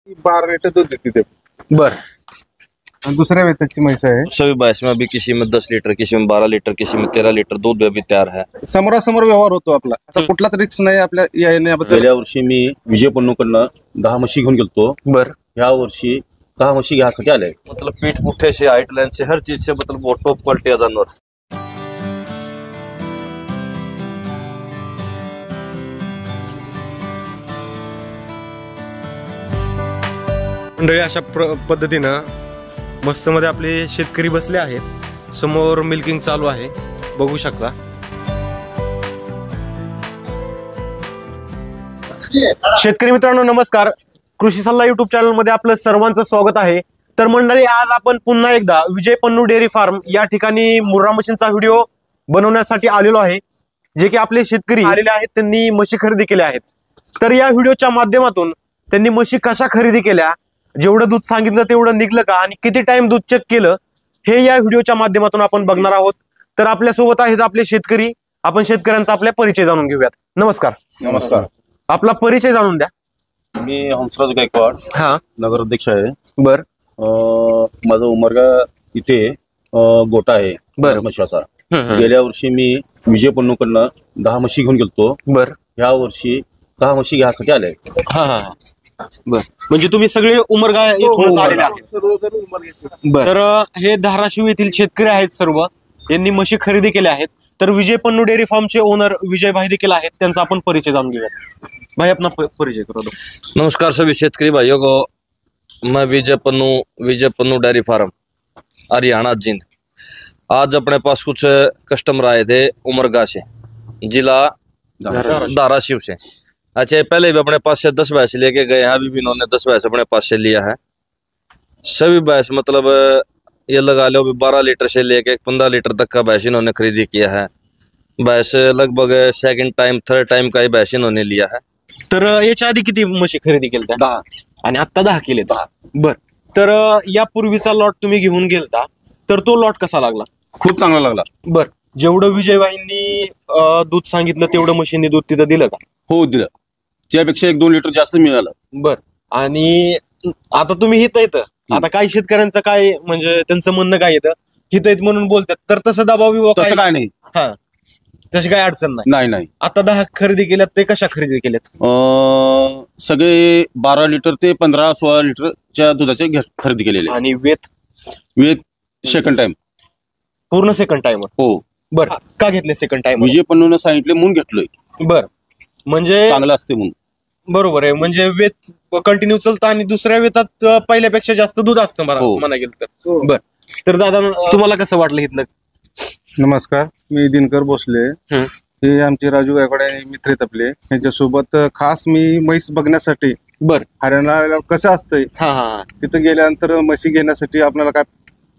12 litre दूध देते ते। बर। आणि दुसऱ्या वेताची म्हैस आहे। सभी भैंस में अभी किसी में 10 लीटर, किसी में 12 लीटर, किसी में 13 लीटर दूध भी अभी तैयार है। समोरासमोर व्यवहार होतो आपला, असा कुठलाच रिस्क नाही आपल्या येण्याबद्दल। गेल्या वर्षी मी विजय पन्नूकडनं 10 म्हशी घेऊन गेलतो। बर। ह्या वर्षी 10 म्हशी घ्यायसाठी आले। मतलब पीठ पुठे से, हाइट लाइन से, हर चीज से मतलब बहुत टॉप क्वालिटी का जानवर। मंडळी अशा पद्धतीनं मस्त मध्ये आपले शेतकरी बसले आहेत। समोर मिल्किंग चालू आहे, बघू शकता। शेतकरी मित्रांनो नमस्कार, कृषी सल्ला युट्यूब चॅनल मध्ये आपलं सर्वांचं स्वागत आहे। तर मंडळी आज आपण पुन्हा एकदा विजय पन्नू डेअरी फार्म या ठिकाणी मुर्रा मशीनचा व्हिडिओ बनवण्यासाठी आलेलो आहे। जे की आपले शेतकरी आलेले आहेत, त्यांनी म्हशी खरेदी केल्या आहेत। तर या व्हिडिओच्या माध्यमातून त्यांनी म्हशी कशा खरेदी केल्या, जेवढं दूध सांगितलं तेवढं निघलं का, आणि किती टाइम दूध चेक केलं, हे या व्हिडिओच्या माध्यमातून आपण बघणार आहोत। तर आपल्या सोबत आहेत आपले शेतकरी, आपण शेतकऱ्यांचा आपल्या परिचय जाणून घेऊयात। नमस्कार। नमस्कार। आपला परिचय जाणून द्या। मी हंसराज गायकवाड, हा नगर अध्यक्ष आहे। बर। माझा उमरगा इथे गोटा आहे म्हशीचा। गेल्या वर्षी मी विजय पन्नूकडनं 10 म्हशी घेऊन गेलतो। बर। ह्या वर्षी 10 म्हशी घ्यायसाठी आले। हा हा बर, म्हणजे तुम्ही सगळे उमरगा इथूनच आलेले आहेत। बर। तर हे धाराशिव येथील शेतकरी आहेत सर्व, यांनी म्हशी खरेदी केल्या आहेत। तर विजय पन्नू डेअरी फार्मचे ओनर विजय भाई देखील आहेत, त्यांचा आपण परिचय जाणून घेऊयात। भाई अपना परिचय करो दो। नमस्कार सभी शेतकरी भाइयों को, मैं विजय पन्नू डेयरी फार्म हरियाणा जिंद। आज अपने पास कुछ कस्टमर आए थे उमरगा से, जिला धाराशिव से। अच्छा, पहले भी अपने पास से 10 भैंस लेके गए हैं, अभी भी इन्होंने 10 भैंस अपने पास से लिया है। सभी भैंस मतलब ये लगा लो भी 12 लीटर से लेके 15 लीटर तक का भैंस इन्होंने खरीदी किया है। भैंस लगभग सेकंड टाइम थर्ड टाइम का ही भैंस इन्होंने लिया है। तर याच्या आधी किती म्हशी खरेदी केल्या? 10 आणि आता 10 केले। बर। तर यापूर्वीचा लॉट तुम्ही घेऊन गेलता, तर तो लॉट कसा लागला? खूप चांगला लागला। बर। जेवढं विजयबाईंनी दूध सांगितलं तेवढं म्हशींनी दूध तिथं दिलं का? हो दिलं, त्यापेक्षा 1-2 लिटर जास्त मिळालं। बर। आणि आता तुम्ही हित येतं, आता काही शेतकऱ्यांचं काय म्हणजे त्यांचं म्हणणं काय येतं, हित येत म्हणून बोलतात, तर तसं दबाव बिबाव तसं काय नाही। हा, तशी काय अडचण नाही? नाही नाही। आता 10 खरेदी केल्यात, ते कशा खरेदी केल्यात? सगळे 12 लिटर ते 15-16 लिटरच्या दुधाचे खरेदी केलेले। आणि वेत सेकंड टाइम, पूर्ण सेकंड टाइम? हो। बर। का घेतले सेकंड टाइम? विजय पन्नून सांगितले म्हणून घेतलोय। बर, म्हणजे चांगलं असते म्हणून। बरोबर आहे, म्हणजे वेत कंटिन्यू चालतं आणि दुसऱ्या वेतात पहिल्यापेक्षा जास्त दूध असतं म्हणा गेलं तर। बर। तर दादा तुम्हाला कसं वाटलं इथलं? नमस्कार, मी दिनकर भोसले। हे आमचे राजू गायकवाड मित्र आहेत आपले, यांच्यासोबत खास मी म्हैस बघण्यासाठी बर हरियाणाला कसं असतंय तिथं गेल्यानंतर म्हशी घेण्यासाठी आपल्याला काय,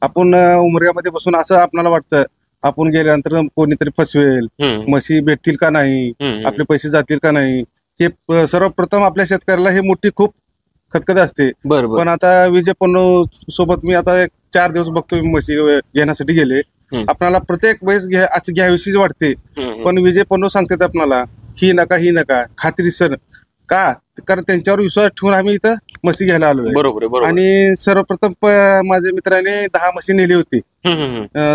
आपण उमऱ्यामध्ये बसून असं आपल्याला वाटतं आपण गेल्यानंतर कोणीतरी फसवेल, म्हशी भेटतील का नाही, आपले पैसे जातील का नाही, हे सर्वप्रथम आपल्या शेतकऱ्याला हे मोठी खूप खतखत असते। पण आता विजय पन्नू सोबत मी आता 4 दिवस बघतो, म्हशी घेण्यासाठी गेले। आपल्याला प्रत्येक म्हैस असं घ्यावीशीच वाटते, पण विजय पन्नू सांगतात आपल्याला ही नका खात्रीसर का, कारण त्यांच्यावर विश्वास ठेवून आम्ही इथं म्हशी घ्यायला आलोय। बरोबर। आणि सर्वप्रथम माझ्या मित्राने 10 म्हशी नेली होती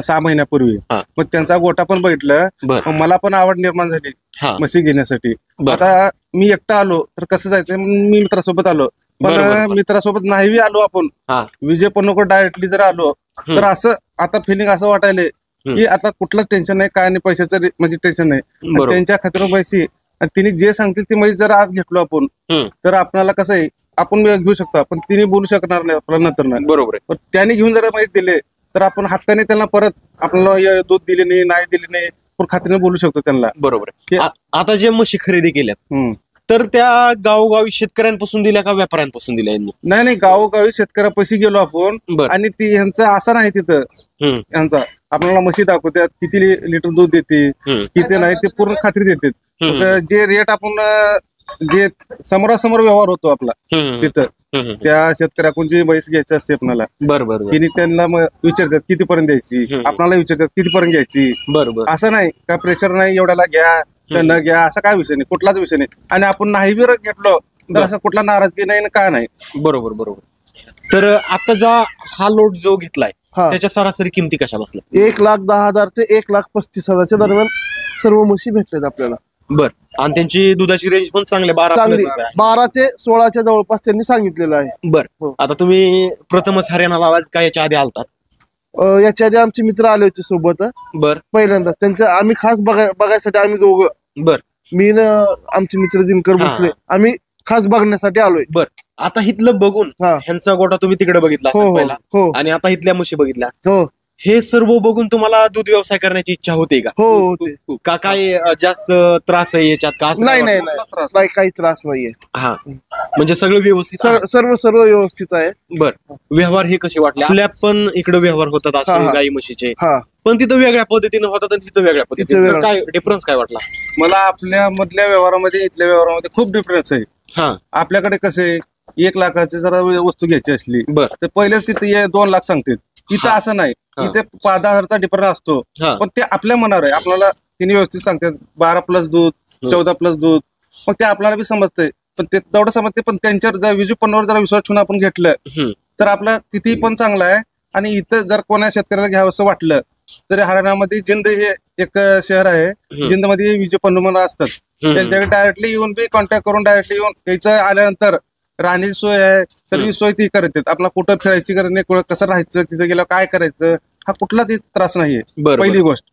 6 महिन्यापूर्वी, मग त्यांचा गोटा पण बघितलं, मला पण आवड निर्माण झाली म्हशी घेण्यासाठी। आता मी एकटा आलो तर कसं जायचं, मी मित्रासोबत आलो, पण मित्रासोबत नाही आलो आपण विजय पन्नूकडे डायरेक्टली जर आलो तर असं आता फिलिंग असं वाटायलंय की आता कुठलंच टेन्शन नाही, काय नाही, पैशाचं म्हणजे टेन्शन नाही, त्यांच्या खात्यावर पैसे, आणि तिने जे सांगतील ती म्हैस जर आज घेतलो आपण तर आपल्याला कसं आहे आपण घेऊ शकतो, पण तिने बोलू शकणार नाही आपल्याला नंतर नाही। बरोबर आहे। त्याने घेऊन जर म्हैस दिले तर आपण हक्काने त्यांना परत आपल्याला दूध दिले नाही दिले नाही पण खात्रीने बोलू शकतो त्यांना। बरोबर आहे। आता जे म्हशी खरेदी केल्यात तर त्या गावोगावी शेतकऱ्यांपासून दिल्या का व्यापाऱ्यांपासून दिल्या? नाही, गावोगावी शेतकऱ्यापाशी गेलो आपण, आणि ती ह्यांचं असं नाही तिथं, ह्यांचा आपल्याला म्हशी दाखवतात किती लिटर दूध देते किती नाही ते पूर्ण खात्री देतात। जे रेट आपण जे समोरासमोर व्यवहार होतो आपला तिथं, त्या शेतकऱ्याकडून जी म्हैस घ्यायची असते आपल्याला, तिने त्यांना विचारतात कितीपर्यंत द्यायची, आपल्याला विचारतात कितीपर्यंत घ्यायची। असं नाही का प्रेशर नाही एवढ्याला घ्या न घ्या, असा काय विषय नाही, कुठलाच विषय नाही। आणि आपण नाही बी घेतलो तर असं कुठला नाराजगी नाही आणि काय नाही. बरोबर बरोबर. तर आता हा लोट जो घेतलाय हा. त्याच्या सरासरी किमती कशा बसल्या? 1,10,000 ते 1,35,000च्या दरम्यान सर्व म्हशी भेटतात आपल्याला. बर. आणि त्यांची दुधाची रेंज पण चांगली 12 चांगली plus आहे. 12 ते 16च्या जवळपास त्यांनी सांगितलेलं आहे. बर. हो. आता तुम्ही प्रथमच हरियाणाला आलात का याच्या आधी आलतात? याच्या आधी आमचे मित्र आले होते सोबत बर पहिल्यांदा. त्यांचं आम्ही खास बघायसाठी आम्ही दोघं, बर मी न आमचे मित्र दिनकर हा, भोसले, हा. आम्ही खास बघण्यासाठी आलोय. बर. आता इथलं बघून हा. ह्यांचा गोठा तुम्ही तिकडे बघितला हो असेल हो पहिला, हो आणि आता इथल्या म्हशी बघितल्या. हो हे सर्व बघून तुम्हाला दूध व्यवसाय करण्याची इच्छा होते का? हो होते. का काय जास्त त्रास आहे याच्यात का असं नाही काय नाही वाटतं? नाही नाही, काही त्रास नाहीये. हा, म्हणजे सगळं व्यवस्थित आहे. सर्व व्यवस्थित आहे. बर. व्यवहार हे कसे वाटले? आपल्या पण इकडे व्यवहार होतात हा, असे हा. गाई म्हशीचे, हा पण तिथं वेगळ्या पद्धतीने होतात आणि तिथं वेगळ्या पद्धतीने. वेगळं. काय डिफरन्स काय वाटला? मला आपल्या मधल्या व्यवहारामध्ये इथल्या व्यवहारामध्ये खूप डिफरन्स आहे. हा. आपल्याकडे कसे 1 लाखाची जर वस्तू घ्यायची असली बर. तर पहिलेच तिथे 2 लाख सांगतील. इथं हा. असं नाही, हा. इथे 5,000चा डिफरन्स असतो. हा. पण ते आपल्या मनावर आहे. आपल्याला तिने व्यवस्थित सांगतात 12+ दूध, 14+ दूध, मग ते आपल्याला बी समजतंय. पण ते तेवढं समजते, पण त्यांच्यावर जर विजूपन्नावर जर विश्वास ठेवून आपण घेतलं हम्म. तर आपलं किती पण चांगलं आहे. आणि इथं जर कोणा शेतकऱ्याला घ्यावं असं वाटलं तरी हरियाणामध्ये जिंद हे एक शहर आहे. जिंदमध्ये विजय पन्नू म्हणून असतात. त्यांच्याकडे डायरेक्टली येऊन बी कॉन्टॅक्ट करून डायरेक्टली येऊन इथं आल्यानंतर राहण्याची सोय आहे, सर्व सोय ती करतात. आपला कुठं फिरायची गरज नाही, कसं राहायचं, तिथे गेल्यावर काय करायचं, हा कुठलाच त्रास नाहीये. बरं, पहिली गोष्ट.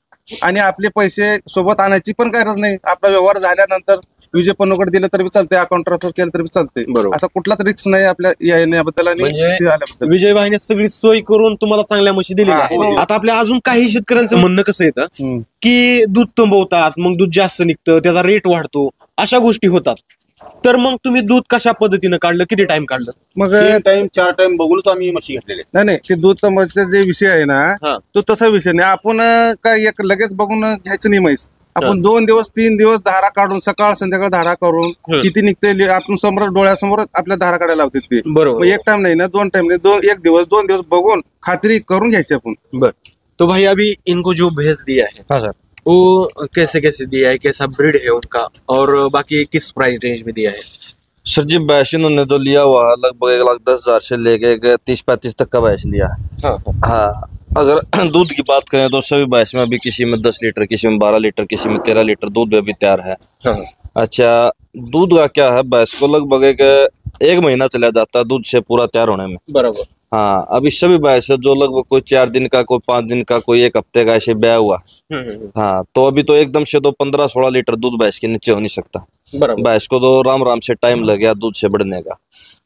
आणि आपले पैसे सोबत आणायची पण गरज नाही. आपला व्यवहार झाल्यानंतर विजय पन्नूकडे दिलं तरी चालतंय, अकाउंट ट्रान्सफर केलं तरी चालतंय. बरोबर. असा कुठलाच रिस्क नाही आपल्या येण्याबद्दल आणि म्हणजे ते आल्याबद्दल. विजय वाहिन्यात सगळी सोय करून तुम्हाला चांगल्या म्हशी दिलेल्या हा, आहेत. हो. आता आपल्या अजून काही शेतकऱ्यांचं म्हणणं कसं येतं हम्म. की दूध तुंबवतात, मग दूध जास्त निघतं, त्याचा रेट वाढतो, अशा गोष्टी होतात. तर मग तुम्ही दूध कशा पद्धतीनं काढलं, किती टाइम काढलं? मग 4 टाइम बघूनच आम्ही म्हशी घेतलेले. नाही ते दूध तंबाचा जे विषय आहे हा. ना, तो तसा विषय नाही. आपण काय एक लगेच बघून घ्यायचं नाही म्हैस. आपण 2 दिवस 3 दिवस धारा काढून सकाळ संध्याकाळ धारा करून किती निघते आपण समोर डोळ्यासमोर आपल्या धारा काढायला लावते ते. बरोबर. मग 1 टाइम नहीं ना, 2 टाइम नहीं, 1 दिवस 2 दिवस बघून खात्री करून घ्यायची आपण. बर. तो भाई अभी इनको जो भैंस दिया है हाँ सर। वो कैसे कैसे दिया है, कैसा ब्रीड है उनका, और बाकी किस प्राइस रेंज में दिया है? सर जी भैंस इन्होंने तो लिया हुआ है लगभग 1,10,000 से लेके 30-35 तक का भैंस लिया है। हाँ. हाँ, अगर दूध की बात करें तो सभी भैंस में अभी किसी में 10 लीटर, किसी में 12 लीटर, किसी में 13 लीटर दूध भी अभी तैयार है। हाँ. अच्छा, दूध का क्या है, भैंस को लगभग एक महीना चला जाता है दूध से पूरा तैयार होने में। बराबर. हाँ, अभी सभी भैंस है जो लगभग कोई 4 दिन का, कोई 5 दिन का, कोई 1 हफ्ते का ऐसे ब्याह हुआ। हाँ, तो अभी तो एकदम से तो 15-16 लीटर दूध भैंस के नीचे हो नहीं सकता। बराबर. भैंस को तो राम राम से टाइम लग गया दूध से बढ़ने का।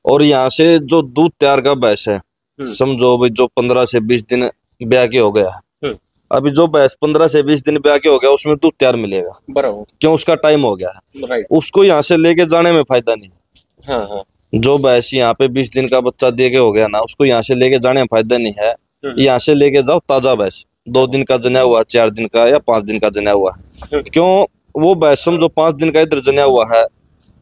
और यहाँ से जो दूध तैयार का भैंस है, समझो भाई जो 15 से 20 दिन ब्याह के हो गया, अभी जो भैंस 15 से 20 दिन ब्याह के हो गया उसमें दूध तैयार मिलेगा, बराबर. क्यों, उसका टाइम हो गया है। राइट. उसको यहाँ से लेके जाने में फायदा नहीं। हाँ हाँ. जो भैंस यहाँ पे 20 दिन का बच्चा दे के हो गया ना, उसको यहाँ से लेके जाने में फायदा नहीं है। यहाँ से लेके जाओ ताजा भैंस, 2 दिन का जना हुआ, 4 दिन का या 5 दिन का जना हुआ है। क्यों, वो भैंस समझो 5 दिन का इधर जना हुआ है,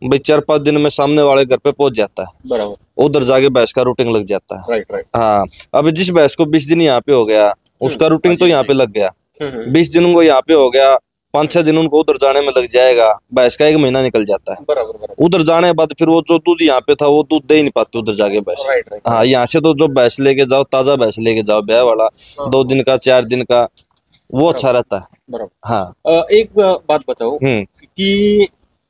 भाई 4-5 दिन में सामने वाले घर पे पहुंच जाता है, बराबर. उधर जाके भैंस का रूटिंग लग जाता है। Right right. हाँ, अभी जिस भैंस को 20 दिन यहाँ पे हो गया उसका रूटिंग तो यहाँ पे लग गया, 20 दिन उनको यहाँ पे हो गया, 5-6 दिन उनको उधर जाने में लग जाएगा, भैंस का 1 महीना निकल जाता है। बराबर. बराबर. उधर जाने के बाद फिर वो जो दूध यहाँ पे था वो दूध दे ही नहीं पाते उधर जाके भैंस। Right right. हाँ, यहाँ से तो जो भैंस लेके जाओ, ताजा भैंस लेके जाओ ब्याह वाला, 2 दिन का 4 दिन का, वो अच्छा रहता है। बराबर. हाँ। एक बात बताओ हम्म। कि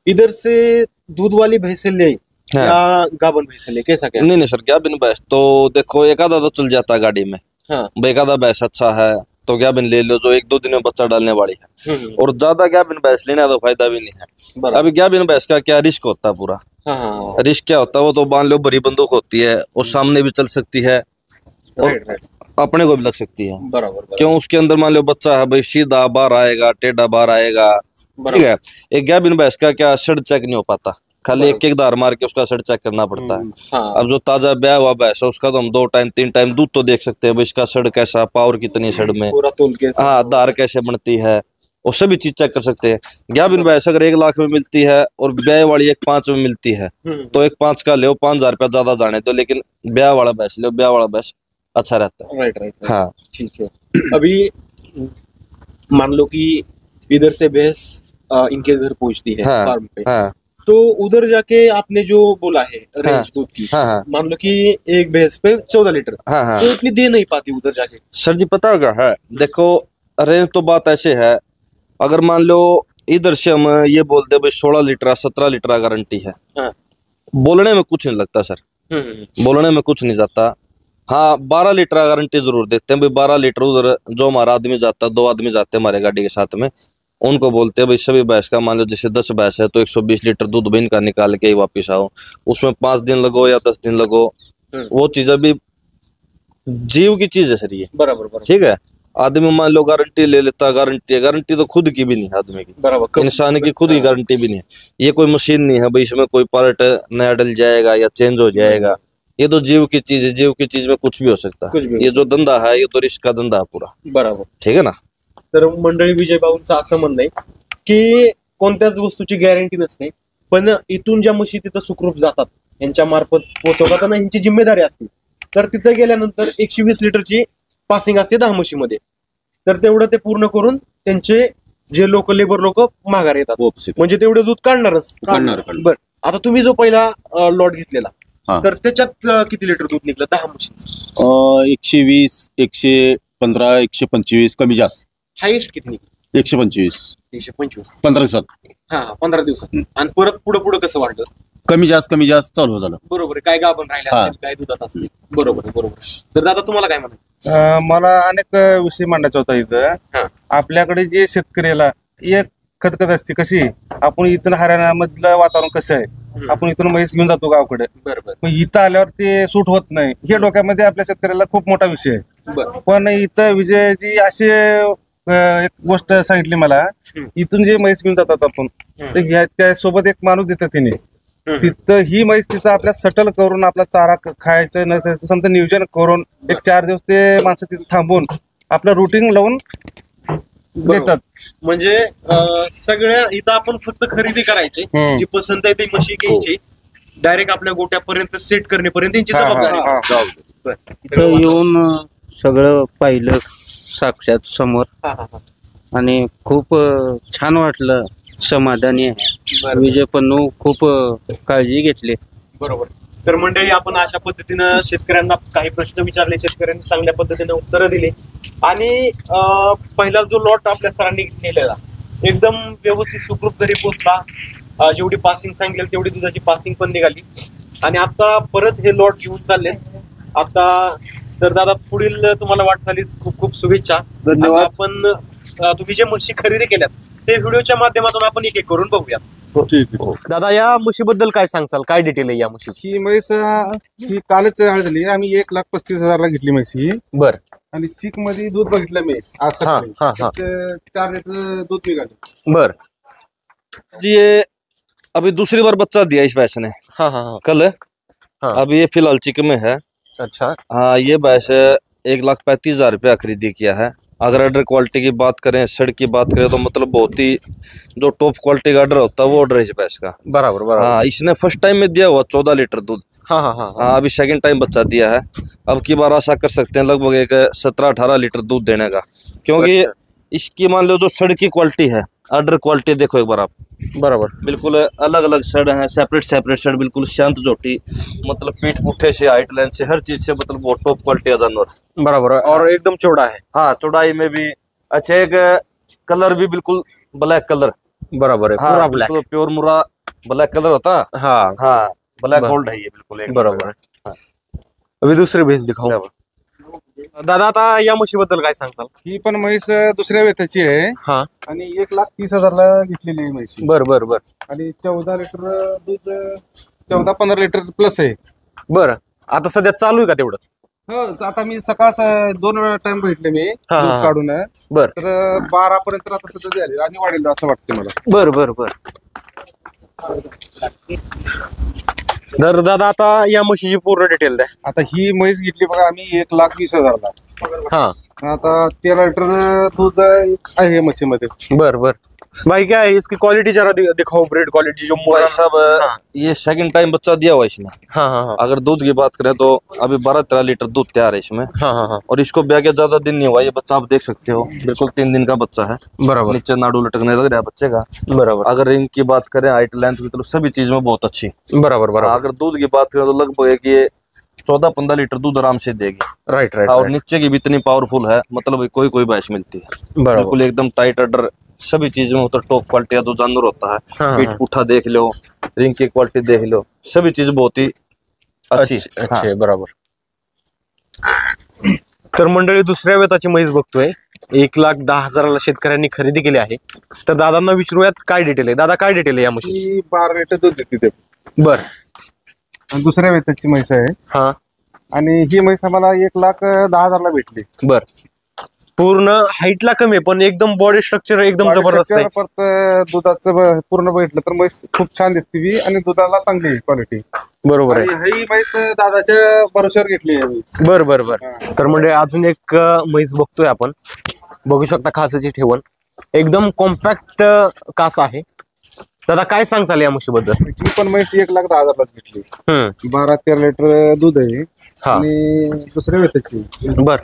इधर से दूध वाली भैंसे ले हाँ। या गाभन भैंसे ले, कैसा क्या? नहीं सर, क्या बिन भैंस तो देखो एक आधा तो चल जाता है गाड़ी में। हाँ. भाई एक आधा भैंस अच्छा है तो क्या बिन ले लो जो 1-2 दिन में बच्चा डालने वाली है, और ज्यादा क्या बिन भैंस लेना तो फायदा भी नहीं है। बराबर. अभी क्या बिन भैंस का क्या रिस्क होता है पूरा। हाँ हाँ. रिस्क क्या होता है, वो तो मान लो बड़ी बंदूक होती है, वो सामने भी चल सकती है और राइट राइट. अपने को भी लग सकती है। बराबर. बराबर. क्यों, उसके अंदर मान लो बच्चा है भाई, सीधा बाहर आएगा, टेढ़ा बाहर आएगा, ठीक है। एक गाभिन भैंस का क्या सड़ चेक नहीं हो पाता, खाली एक धार मार के उसका सड़ चेक करना पड़ता है। हाँ. अब जो ताजा ब्याह हुआ भैंस है उसका तो हम 2 टाइम 3 टाइम दूध तो देख सकते हैं भाई, इसका सड़ कैसा, पावर कितनी सड़ में, पूरा तोल के. हाँ, धार कैसे बनती है, वो सभी चीज चेक कर सकते हैं। गाभिन भैंस अगर 1 लाख में मिलती है और ब्याह वाली 1.5 में मिलती है तो 1.5 का ले, 5,000 रुपया ज्यादा जाने दो, लेकिन ब्याह वाला भैंस ले, ब्याह वाला भैंस अच्छा रहता है। Right right. हाँ। ठीक है. अभी मान लो कि इधर से भैंस इनके घर पहुंचती है हाँ, फार्म पे, हाँ, तो उधर जाके आपने जो बोला है रेंज दूध की, हाँ। मान लो कि एक भैंस पे 14 लीटर, हाँ। तो इतनी दे नहीं पाती उधर जाके। सर जी पता होगा है, देखो रेंज तो बात ऐसे है, अगर मान लो इधर से हम ये बोलते भाई 16 लीटर 17 लीटर गारंटी है, हाँ। बोलने में कुछ नहीं लगता सर, बोलने में कुछ नहीं जाता। हाँ 12 लीटर गारंटी जरूर देते हैं भाई, 12 लीटर उधर जो हमारा आदमी जाता है, 2 आदमी जाते हैं हमारे गाड़ी के साथ में, उनको बोलते हैं भाई सभी भैंस का, मान लो जैसे 10 भैंस है तो 120 लीटर दूध भी इनका निकाल के ही वापिस आओ, उसमें 5 दिन लगो या 10 दिन लगो, वो चीज अभी जीव की चीज है सर ये। बराबर ठीक है, आदमी मान लो गारंटी ले लेता, गारंटी तो खुद की भी नहीं है आदमी की, बराबर, इंसान की खुद की गारंटी भी नहीं है। ये कोई मशीन नहीं है भाई इसमें कोई पार्ट नया डल जाएगा या चेंज हो जाएगा, ये तो जीव की चीज है, जीव की चीज में कुछ भी हो सकता कुछ भी है। हो ये जो धंधा है ये तो रिस्क का धंधा है पूरा, बराबर। ठीक है ना। तर मंडळी विजय भाऊंचं असं म्हणणं आहे की कोणत्याच वस्तूची गॅरंटी नसते, पण इथून ज्या म्हशी तिथं सुखरूप जातात यांच्या मार्फत पोहोचवताना यांची जिम्मेदारी असते, तर तिथे गेल्यानंतर 120 लिटरची पासिंग असते 10 म्हशीमध्ये, तर तेवढं ते पूर्ण करून त्यांचे जे लोक लेबर लोक माघार येतात, म्हणजे तेवढे दूध काढणारच काढणार. बर, आता तुम्ही जो पहिला लॉट घेतलेला, हा. तर त्याच्यात किती लिटर दूध निघलं 10 म्हशीचं? 120 115 125 कमी जास्त हायेस्ट किती निघलं? 125 125. 15 दिवसात हा 15 दिवसात. आणि परत पुढे कसं वाढलं? कमी जास्त चालू झालं. बरोबर आहे, काय गाभण राहिले हा. असतील, काय दुधात असतील, बरोबर आहे, बरोबर आहे. तर दादा तुम्हाला काय म्हणायचं? मला अनेक विषय मांडायचा होता हा. इथं. आपल्याकडे जे शेतकऱ्याला एक खतखत असते कशी, आपण इथून हरियाणामधलं वातावरण कसं आहे, आपण इथून म्हैस घेऊन जातो गावाकडे, बरोबर मग इथं आल्यावर ते सूट होत नाही, हे डोक्यामध्ये आपल्या शेतकऱ्याला खूप मोठा विषय आहे. बरं. पण इथं विजयजी अशी एक गोष्ट सांगितली मला, इथून जे म्हैस घेऊन जातात आपण, तर त्यासोबत एक माणूस देतात तिने, तिथं ही म्हैस तिथं आपल्या सटल करून आपला चारा खायचं नसायचं समजा नियोजन करून 1-4 दिवस ते माणसं तिथं थांबून आपलं रुटीन लावून देतात. म्हणजे सगळ्या इथं आपण फक्त खरेदी करायची, जी पसंत आहे ती म्हशी घ्यायची, डायरेक्ट आपल्या गोट्यापर्यंत सेट करण्यापर्यंत त्यांची हा, हा, जबाबदारी. हा. बरं. इथं येऊन सगळं पाहिलं साक्षात समोर हा, हा, हा. आणि खूप छान वाटलं, समाधानी आहे. बरं. विजय पन्नू खूप काळजी घेतली. बरोबर. तर मंडळी आपण अशा पद्धतीनं शेतकऱ्यांना काही प्रश्न विचारले, शेतकऱ्यांनी चांगल्या पद्धतीने उत्तरं दिली, आणि पहिला जो लॉट आपल्या सरांनी केलेला एकदम व्यवस्थित सुखरूप घरी पोहोचला. जेवढी पासिंग सांगितली तेवढी दुधाची पासिंग पण निघाली, आणि आता परत हे लॉट घेऊन चालले आता. तर दादा पुढील तुम्हाला वाटचालीस खूप खूप शुभेच्छा. धन्यवाद. आता आपण तुम्ही जे म्हशी खरेदी केल्यात ते व्हिडिओच्या माध्यमातून आपण एक एक करून बघूया. ठीक आहे. दादा या म्हशीबद्दल काय सांगसाल, काय डिटेल आहे या म्हशी? ही म्हैस ही कालच हळ झाली, आम्ही 1,35,000 घेतली म्हशी, बर. आणि चीक मध्ये दूध बघितलं मी आज सकाळी. हा, हा. तर 4 लिटर दूध निघाले. बर. जी ये अभी दूसरी बार बच्चा दिया इस भैंस ने, हाँ हाँ हाँ. कल हाँ. अभी ये फिलहाल चिक में है। अच्छा. हाँ ये भैंस 1,35,000 रुपया खरीदी किया है। अगर ऑर्डर क्वालिटी की बात करें, सड़ की बात करें, तो मतलब बहुत ही जो टॉप क्वालिटी का ऑर्डर होता है वो ऑर्डर है इस भैंस का। बराबर बराबर. हाँ इसने फर्स्ट टाइम में दिया हुआ 14 लीटर दूध। हाँ हाँ हाँ. हाँ अभी सेकंड टाइम बच्चा दिया है। अब की बार आशा कर सकते हैं लगभग एक 17-18 लीटर दूध देने का, क्योंकि इसकी मान लो जो सड़ की क्वालिटी है, ऑर्डर क्वालिटी देखो एक बार आप, बराबर. बिल्कुल अलग अलग सड़ है, सेपरेट सड़, बिल्कुल शांत जोटी, मतलब पीठ पुट्ठे से हाइट लाइन से हर चीज से मतलब बहुत टॉप क्वालिटी का जानवर। बराबर है, और एकदम चौड़ा है. हाँ चौड़ाई में भी अच्छा, एक कलर भी बिल्कुल ब्लैक कलर। बराबर है, पूरा हाँ ब्लैक. बिल्कुल प्योर मुरा ब्लैक कलर होता। हाँ हाँ ब्लैक बर- गोल्ड है ये बिल्कुल एक बरोबर आहे. अभी दुसरी भेस दिखाऊ. दादा आता या म्हशीबद्दल काय सांगसाल? ही पण म्हैस दुसऱ्या वेताची आहे, हा. आणि 1,30,000 घेतलेली आहे म्हैस, बर बर बर आणि 14 लिटर दूध 14-15 लिटर प्लस आहे. बर. आता सध्या चालू आहे का तेवढं? हो आता मी सकाळ 2 टाइम भेटले मी हा, दूध हा. काढून, बर तर 12 पर्यंत आता सुद्धा झाले आणि वाढेल असं वाटतं मला. बर बर बर. तर दादा आता या म्हशीची पूर्ण डिटेल द्या. आता ही म्हैस घेतली बघा आम्ही 1,20,000 हा. आता 13 लिटर दूध आहे म्हशीमध्ये. बर बर. भाई क्या है इसकी क्वालिटी जरा दिखाओ, ब्रेड क्वालिटी जो भाई मुर्रा। साहब ये सेकंड टाइम बच्चा दिया हुआ इसने। हाँ हाँ हाँ अगर दूध की बात करें तो अभी 12-13 लीटर दूध तैयार है इसमें। हाँ हाँ हाँ और इसको ब्याह के ज्यादा दिन नहीं हुआ, ये बच्चा आप देख सकते हो बिल्कुल 3 दिन का बच्चा है। बराबर नीचे नाड़ू लटकने लग रहा है बच्चे का। बराबर अगर रिंग की बात करें, हाइट लेंथ की, तो सभी चीज में बहुत अच्छी। बराबर बराबर। अगर दूध की बात करें तो लगभग है कि ये 14-15 लीटर दूध आराम से देगी। राइट राइट और नीचे की भी इतनी पावरफुल है, मतलब कोई कोई भैंस मिलती है बराबर। बिल्कुल एकदम टाइट अडर, सभी चीजों में तो टॉप क्वालिटी का जो जानवर होता है। हाँ, पीठ हाँ। पुठा देख लो, रिंग की क्वालिटी देख लो, सभी चीज बहुत ही अच्छी। अच्छे बराबर। तर मंडळी दुसऱ्या वेताची म्हैस बघतोय, 1,10,000ला शेतकऱ्यांनी खरेदी केली आहे. तर दादांना विचारूयात काय डिटेल आहे. दादा काय डिटेल आहे या म्हशी? ही 12 लिटर दूध देते ते. बर आणि दुसऱ्या वेताची म्हैस आहे. हा आणि ही म्हैस आम्हाला 1,10,000ला भेटली. बर. पूर्ण हाईटला कमी आहे, पण एकदम बॉडी स्ट्रक्चर एकदम जबरदस्त आहे. परत दुधाचं पूर्ण भेटलं तर म्हैस खूप छान दिसते बी आणि दुधाला चांगली क्वालिटी. बरोबर आहे. आणि ही म्हैस दादाच्या भरोश्यावर घेतली आहे मी. बर बर बर. तर म्हणजे अजून एक म्हैस बघतोय आपण. बघू शकता कासाची ठेवण एकदम कॉम्पॅक्ट कास आहे. दादा काय सांगताल या म्हशीबद्दल? ही पण म्हैस 1,10,000लाच घेतली. 12-13 लिटर दूध आहे. हा. आणि दुसऱ्या वेताची, बर.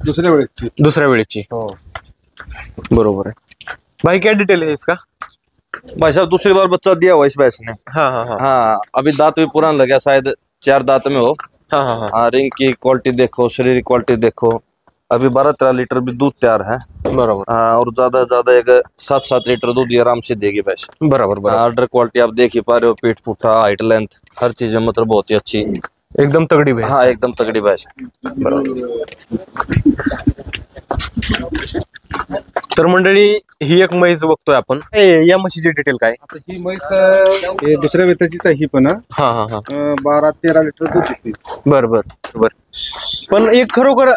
दुसऱ्या वेळेची. दुसऱ्या वेळेची. हो. बरोबर है भाई, क्या डिटेल है इसका? भाई साहब दूसरी बार बच्चा दिया हुआ इस भैंस ने। हाँ हाँ हाँ हाँ अभी दांत भी पुराना लगा, शायद 4 दांत में हो। हाँ हाँ हाँ हाँ रिंग की क्वालिटी देखो, शरीर की क्वालिटी देखो। अभी 12-13 लीटर भी दूध तैयार है। बराबर हाँ और ज्यादा से ज्यादा एक 7-7 लीटर दूध ये आराम से देगी भैंस। बराबर बराबर. ऑर्डर क्वालिटी आप देख ही पा रहे हो, पीठ पुठा, हाइट लेंथ, हर चीज में मतलब बहुत ही अच्छी। एकदम तगड़ी भैंस. हाँ एकदम तगड़ी भैंस। तर मंडळी ही एक म्हैस बघतोय आपण. या म्हशीची डिटेल काय? आता ही म्हैस हे दुसऱ्या वेताचीच आहे ही पण. हा हा हा 12-13 लिटर दूध देते. बर बर बर. पण एक खरोखर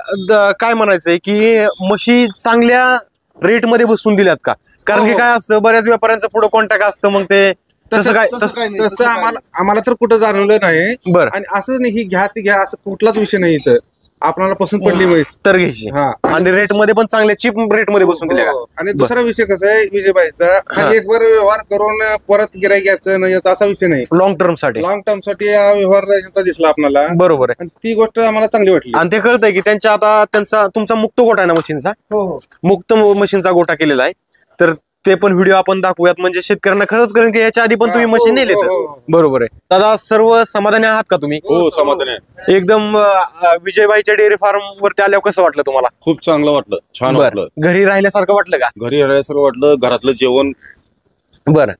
काय म्हणायचंय की म्हशी चांगल्या रेट मध्ये बसून दिल्यात का? कारण की काय असतं, बऱ्याच व्यापाऱ्यांचं पुढे कॉन्टॅक्ट असतं, मग ते तसं काय तसं आम्हाला तर कुठं जाणवलं नाही. बर. आणि असं नाही ही घ्या ती घ्या असं कुठलाच विषय नाही इथं. आपल्याला पसंत पडली म्हैस. तर घ्यायची. हा. आणि रेट मध्ये पण चांगल्या चिप रेट मध्ये बसून दिल्या का? हो. आणि दुसरा विषय कसा आहे विजयबाईचा, हा एक वर व्यवहार करून परत गिराईक घ्यायचं नाही याचा असा विषय नाही. लॉंग टर्म साठी. लॉंग टर्म साठी हा व्यवहार यांचा दिसला आपल्याला. बरोबर आहे. आणि ती गोष्ट आम्हाला चांगली वाटली. आणि ते कळतंय की त्यांच्या आता त्यांचा तुमचा मुक्त गोठा आहे ना मशीनचा, हो हो. मुक्त मशीनचा गोठा केलेला आहे. तर ते पण व्हिडिओ आपण दाखवूयात, म्हणजे शेतकऱ्यांना खरंच करेन की याच्या आधी पण तुम्ही मशीन नेले तर. बरोबर आहे. दादा सर्व समाधानी आहात का तुम्ही? हो समाधान आहे. एकदम विजयबाईच्या डेअरी फार्म वरती आल्यावर कसं वाटलं तुम्हाला? खूप चांगलं वाटलं, छान वाटलं. घरी राहिल्यासारखं वाटलं का? घरी राहिल्यासारखं वाटलं, घरातलं जेवण. बरं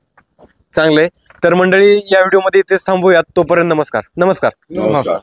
चांगलंय. तर मंडळी या व्हिडिओ मध्ये इथेच थांबूयात. तोपर्यंत नमस्कार. नमस्कार.